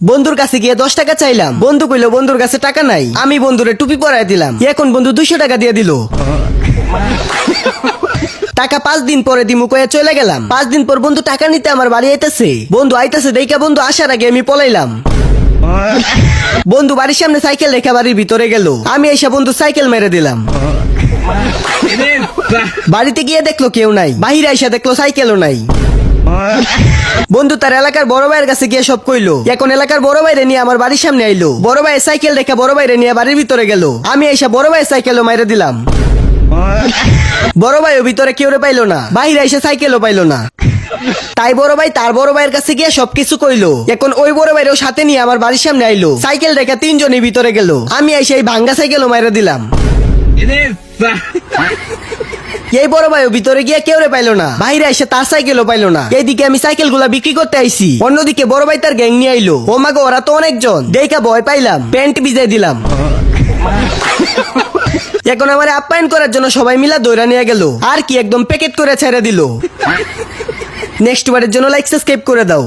বন্ধুর কাছে গিয়ে 10 টাকা চাইলাম, বন্ধু কইলো বন্ধুর কাছে টাকা নাই। আমি বন্ধুরে টুপি পরাই দিলাম, এখন বন্ধু 200 টাকা দিয়ে দিল। টাকা 5 দিন পরে দিমু কয়ে চলে গেলাম। 5 দিন পর বন্ধু টাকা নিতে আমার বাড়ি আইতাছে। বন্ধু আইতাছে দেখা বন্ধু আসার আগে আমি পলাইলাম। বন্ধু বাড়ির সামনে সাইকেল রেখে বাড়ির ভিতরে গেল, আমি এসে বন্ধু সাইকেল মেরে দিলাম। বাড়িতে গিয়ে দেখলো কেউ নাই, বাহিরে এসে দেখলো সাইকেলও নাই। বন্ধু তার এলাকার বড় ভাইয়ের কাছে গিয়ে সব কইলো। এখন এলাকার বড় ভাইরে নিয়ে আমার বাড়ির সামনে আইলো। বড় ভাইয়ের সাইকেল রেখে বড় ভাইরে নিয়ে বাড়ির ভিতরে গেল, আমি এসে বড় ভাইয়ের সাইকেলও মেরে দিলাম। বড় ভাইও ভিতরে কেউ পাইলো না, বাহিরে এসে সাইকেলও পাইলো না। তাই বড় ভাই তার বড় ভাইয়ের কাছে গিয়ে সবকিছু কইলো। এখন ওই বড় ভাইরেও সাথে নিয়ে আমার বাড়ির সামনে আইলো, সাইকেল রেখে 3 জনই ভিতরে গেল, আমি এসে এই ভাঙ্গা সাইকেলও মেরে দিলাম। এই বড় ভাইও ভিতরে গিয়ে কেউ পাইলো না, বাইরে এসে তার সাইকেলও পাইলো না। এইদিকে আমি সাইকেল গুলা বিক্রি করতে আইছি, অন্যদিকে বড় ভাই তার গ্যাং নিয়ে আইলো। ও মাগো ওরা তো অনেকজন, দেখা ভয় পাইলাম, প্যান্ট ভিজাই দিলাম। এখন আমার আপ্যায়ন করার জন্য সবাই মিলা দৌড়া নিয়ে গেল, আর কি একদম প্যাকেট করে ছেড়ে দিল। নেক্সট বারের জন্য লাইক সাবস্ক্রাইব করে দাও।